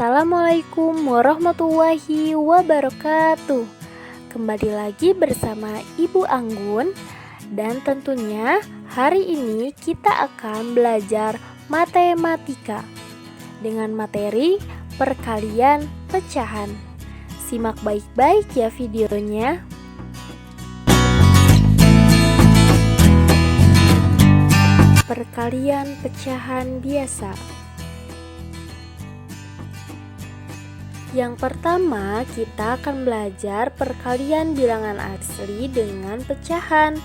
Assalamualaikum warahmatullahi wabarakatuh. Kembali lagi bersama Ibu Anggun. Dan tentunya hari ini kita akan belajar matematika dengan materi perkalian pecahan. Simak baik-baik ya videonya. Perkalian pecahan biasa. Yang pertama, kita akan belajar perkalian bilangan asli dengan pecahan.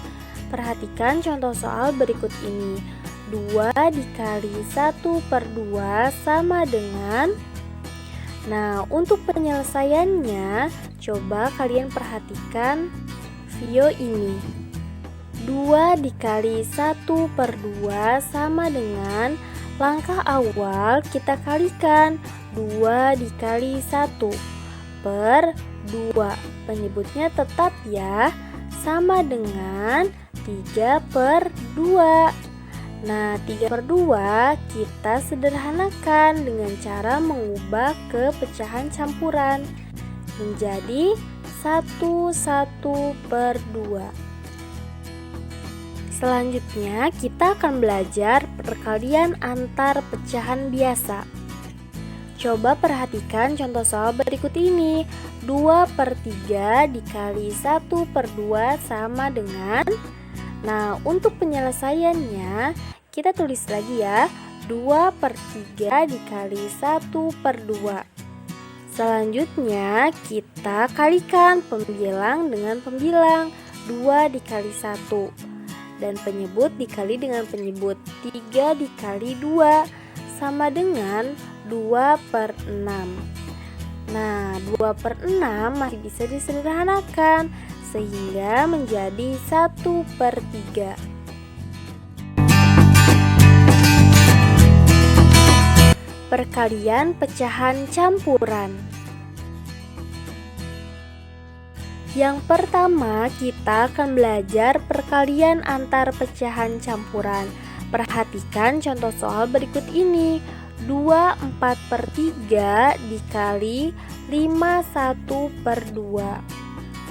Perhatikan contoh soal berikut ini. 2 dikali 1/2 sama dengan. Nah, untuk penyelesaiannya, coba kalian perhatikan video ini. 2 dikali 1/2 sama dengan, langkah awal kita kalikan 2 dikali 1/2. Penyebutnya tetap ya, sama dengan 3/2. Nah, 3/2 kita sederhanakan dengan cara mengubah ke pecahan campuran menjadi 1/2. Selanjutnya kita akan belajar perkalian antar pecahan biasa. Coba perhatikan contoh soal berikut ini. 2/3 dikali 1/2 sama dengan. Nah, untuk penyelesaiannya kita tulis lagi ya. 2/3 dikali 1/2. Selanjutnya kita kalikan pembilang dengan pembilang. 2 dikali 1 dan penyebut dikali dengan penyebut. 3 dikali 2 sama dengan 2/6. Nah, 2/6 masih bisa disederhanakan sehingga menjadi 1/3. Perkalian pecahan campuran. Yang pertama, kita akan belajar perkalian antar pecahan campuran. Perhatikan contoh soal berikut ini. 2/4/3 dikali 5/1/2.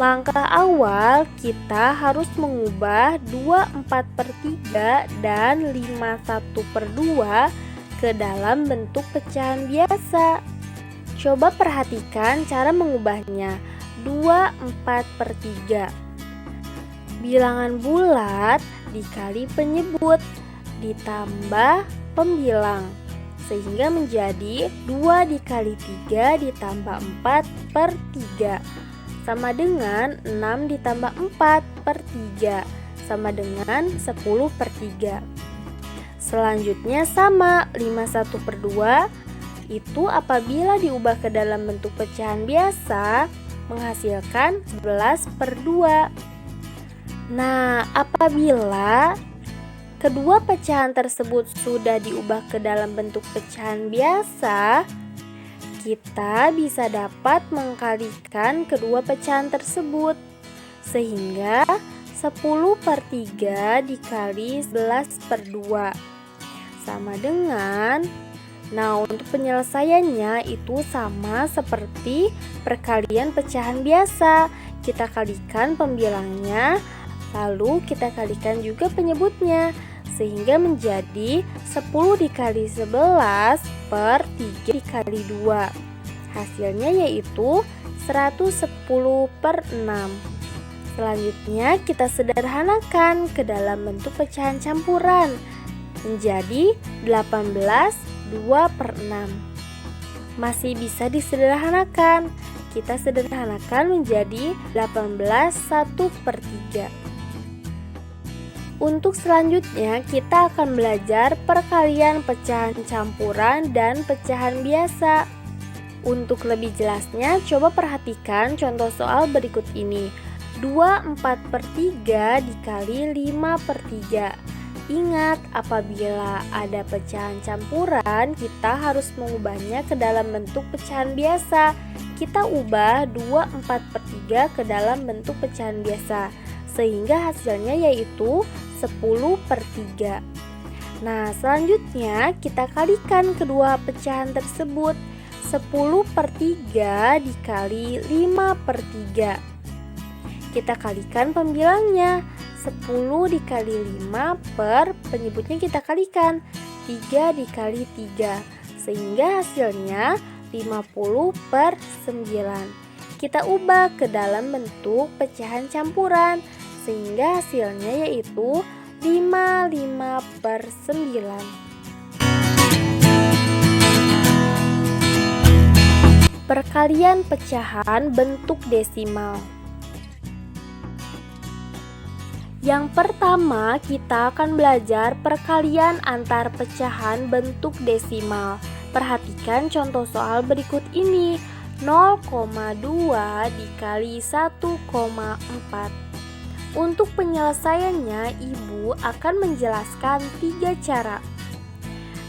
Langkah awal kita harus mengubah 2/4/3 dan 5/1/2 ke dalam bentuk pecahan biasa. Coba perhatikan cara mengubahnya. 2/4/3. Bilangan bulat dikali penyebut ditambah pembilang sehingga menjadi 2 dikali 3 ditambah 4/3 sama dengan 6 ditambah 4/3 sama dengan 10/3. Selanjutnya sama 5/1/2 itu apabila diubah ke dalam bentuk pecahan biasa menghasilkan 11/2. Nah, apabila kedua pecahan tersebut sudah diubah ke dalam bentuk pecahan biasa, kita bisa dapat mengkalikan kedua pecahan tersebut sehingga 10/3 dikali 11/2 sama dengan. Nah, untuk penyelesaiannya itu sama seperti perkalian pecahan biasa. Kita kalikan pembilangnya, lalu kita kalikan juga penyebutnya sehingga menjadi 10 dikali 11/3 dikali 2. Hasilnya yaitu 110/6. Selanjutnya kita sederhanakan ke dalam bentuk pecahan campuran menjadi 18/2/6. Masih bisa disederhanakan. Kita sederhanakan menjadi 18/1/3. Untuk selanjutnya kita akan belajar perkalian pecahan campuran dan pecahan biasa. Untuk lebih jelasnya, coba perhatikan contoh soal berikut ini. 2/4/3 dikali 5/3. Ingat, apabila ada pecahan campuran, kita harus mengubahnya ke dalam bentuk pecahan biasa. Kita ubah 2/4/3 ke dalam bentuk pecahan biasa sehingga hasilnya yaitu 10/3. Nah, selanjutnya kita kalikan kedua pecahan tersebut 10/3 dikali 5/3. Kita kalikan pembilangnya. 10 dikali 5 per penyebutnya kita kalikan 3 dikali 3, sehingga hasilnya 50/9. Kita ubah ke dalam bentuk pecahan campuran, sehingga hasilnya yaitu 55/9. Perkalian pecahan bentuk desimal. Yang pertama, kita akan belajar perkalian antar pecahan bentuk desimal. Perhatikan contoh soal berikut ini. 0,2 dikali 1,4. Untuk penyelesaiannya, Ibu akan menjelaskan 3 cara.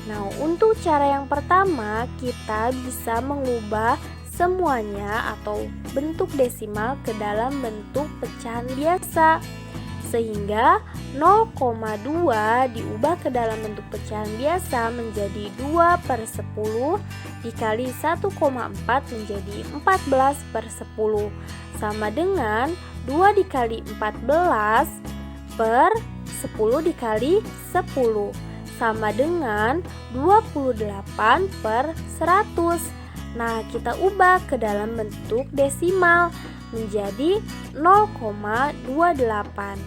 Nah, untuk cara yang pertama, kita bisa mengubah semuanya atau bentuk desimal ke dalam bentuk pecahan biasa. Sehingga 0,2 diubah ke dalam bentuk pecahan biasa menjadi 2/10 dikali 1,4 menjadi 14/10, sama dengan 2 dikali 14 per 10 dikali 10, sama dengan 28/100. Nah, kita ubah ke dalam bentuk desimal menjadi 0,28.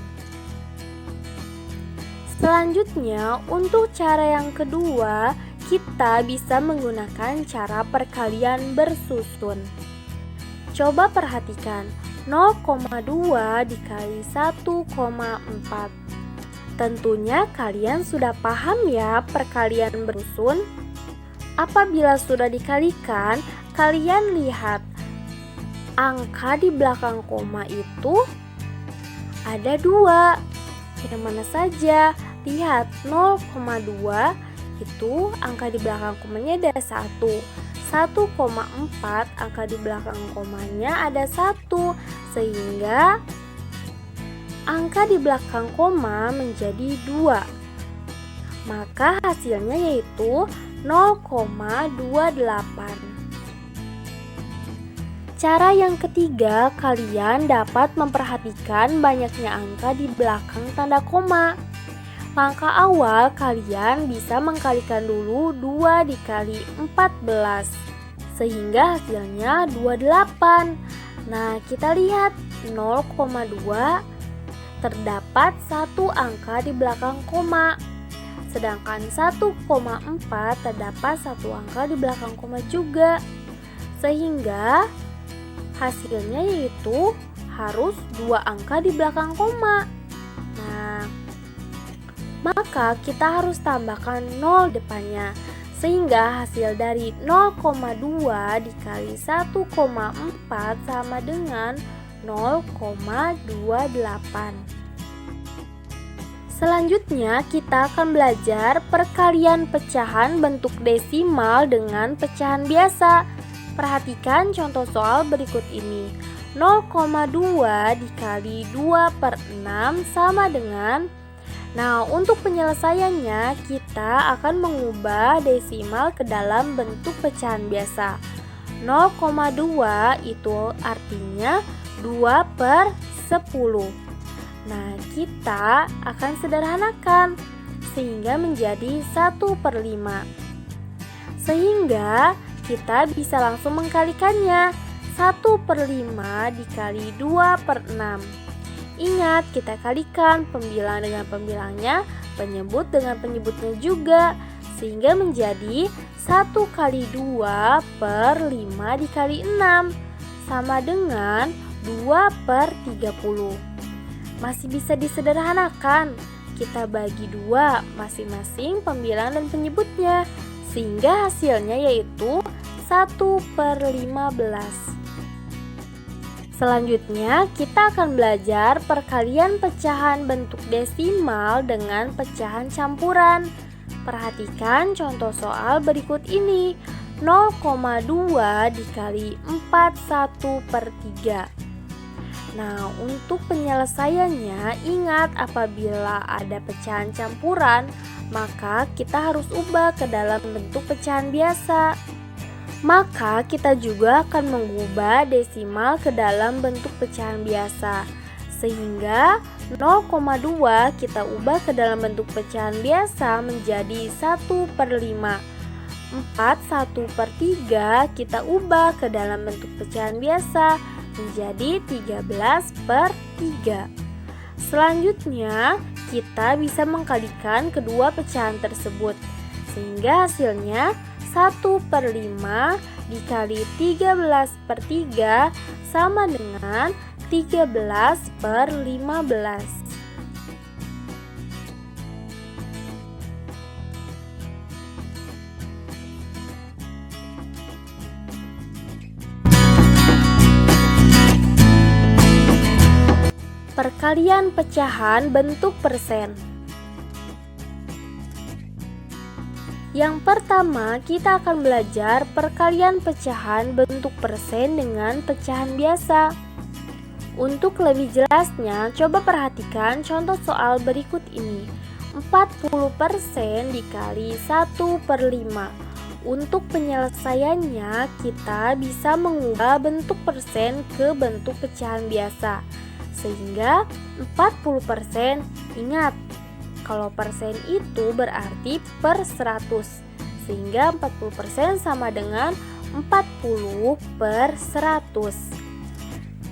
Selanjutnya, untuk cara yang kedua, kita bisa menggunakan cara perkalian bersusun. Coba perhatikan, 0,2 dikali 1,4. Tentunya kalian sudah paham ya perkalian bersusun. Apabila sudah dikalikan, kalian lihat angka di belakang koma itu ada 2. Yang mana saja? Lihat, 0,2 itu angka di belakang komanya ada 1. 1,4 angka di belakang komanya ada 1, sehingga angka di belakang koma menjadi 2. Maka hasilnya yaitu 0,28. Cara yang ketiga, kalian dapat memperhatikan banyaknya angka di belakang tanda koma. Langkah awal, kalian bisa mengkalikan dulu 2 dikali 14, sehingga hasilnya 28. Nah, kita lihat 0,2 terdapat 1 angka di belakang koma. Sedangkan 1,4 terdapat 1 angka di belakang koma juga. Sehingga hasilnya yaitu harus 2 angka di belakang koma. Nah, maka kita harus tambahkan 0 depannya. Sehingga hasil dari 0,2 dikali 1,4 sama dengan 0,28. Selanjutnya, kita akan belajar perkalian pecahan bentuk desimal dengan pecahan biasa. Perhatikan contoh soal berikut ini. 0,2 dikali 2/6 sama dengan. Nah, untuk penyelesaiannya kita akan mengubah desimal ke dalam bentuk pecahan biasa. 0,2 itu artinya 2/10. Nah, kita akan sederhanakan sehingga menjadi 1/5. Sehingga kita bisa langsung mengkalikannya. 1/5 dikali 2/6. Ingat, kita kalikan pembilang dengan pembilangnya, penyebut dengan penyebutnya juga, sehingga menjadi 1 kali 2 per 5 dikali 6 sama dengan 2/30. Masih bisa disederhanakan, kita bagi 2 masing-masing pembilang dan penyebutnya, sehingga hasilnya yaitu 1/15. Selanjutnya, kita akan belajar perkalian pecahan bentuk desimal dengan pecahan campuran. Perhatikan contoh soal berikut ini. 0,2 dikali 41/3. Nah, untuk penyelesaiannya, ingat apabila ada pecahan campuran, maka kita harus ubah ke dalam bentuk pecahan biasa. Maka kita juga akan mengubah desimal ke dalam bentuk pecahan biasa. Sehingga 0,2 kita ubah ke dalam bentuk pecahan biasa menjadi 1/5. 1/3 kita ubah ke dalam bentuk pecahan biasa menjadi 13/3. Selanjutnya kita bisa mengkalikan kedua pecahan tersebut, sehingga hasilnya 1/5 dikali 13/3 sama dengan 13/15. Perkalian pecahan bentuk persen. Yang pertama, kita akan belajar perkalian pecahan bentuk persen dengan pecahan biasa. Untuk lebih jelasnya, coba perhatikan contoh soal berikut ini. 40% dikali 1/5. Untuk penyelesaiannya, kita bisa mengubah bentuk persen ke bentuk pecahan biasa. Sehingga 40%, ingat, kalau persen itu berarti per 100, sehingga 40% sama dengan 40/100.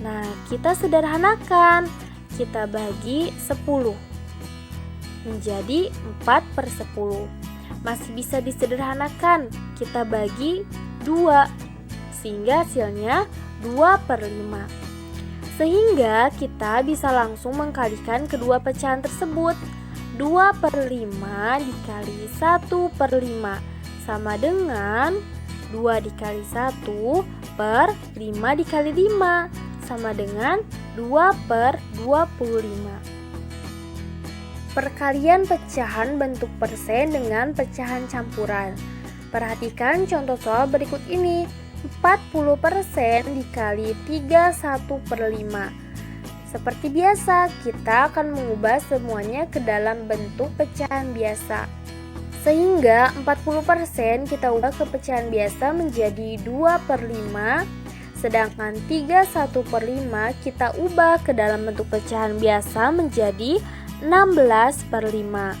Nah, kita sederhanakan, kita bagi 10 menjadi 4/10. Masih bisa disederhanakan, kita bagi 2, sehingga hasilnya 2/5. Sehingga kita bisa langsung mengkalikan kedua pecahan tersebut. 2/5 dikali 1/5 sama dengan 2 dikali 1 per 5 dikali 5 sama dengan 2/25. Perkalian pecahan bentuk persen dengan pecahan campuran. Perhatikan contoh soal berikut ini. 40% dikali 31/5. Seperti biasa, kita akan mengubah semuanya ke dalam bentuk pecahan biasa. Sehingga 40% kita ubah ke pecahan biasa menjadi 2/5, sedangkan 31/5 kita ubah ke dalam bentuk pecahan biasa menjadi 16/5.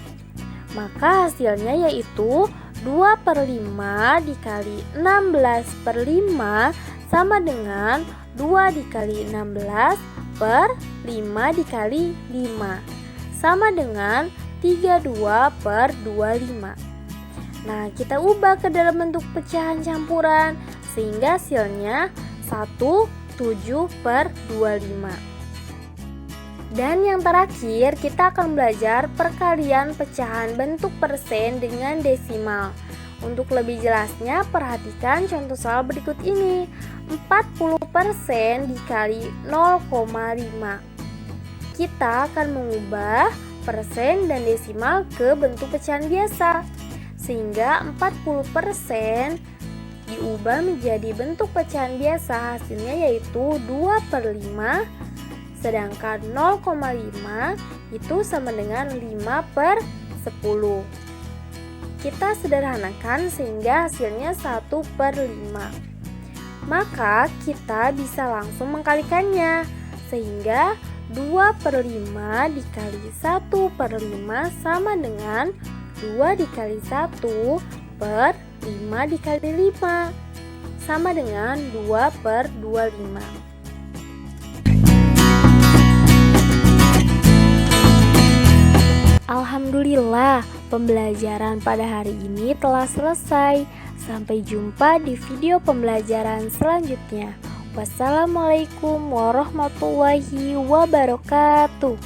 Maka hasilnya yaitu 2/5 dikali 16/5 sama dengan 2 dikali 16 per 5 dikali 5 sama dengan 32/25. Nah, kita ubah ke dalam bentuk pecahan campuran sehingga hasilnya 17/25. Dan yang terakhir, kita akan belajar perkalian pecahan bentuk persen dengan desimal. Untuk lebih jelasnya, perhatikan contoh soal berikut ini. 40% dikali 0,5. Kita akan mengubah persen dan desimal ke bentuk pecahan biasa. Sehingga 40% diubah menjadi bentuk pecahan biasa, hasilnya yaitu 2/5. Sedangkan 0,5 itu sama dengan 5/10. Kita sederhanakan sehingga hasilnya 1/5. Maka kita bisa langsung mengkalikannya. Sehingga 2/5 dikali 1/5 sama dengan 2 dikali 1 per 5 dikali 5 sama dengan 2/25. Alhamdulillah, pembelajaran pada hari ini telah selesai. Sampai jumpa di video pembelajaran selanjutnya. Wassalamualaikum warahmatullahi wabarakatuh.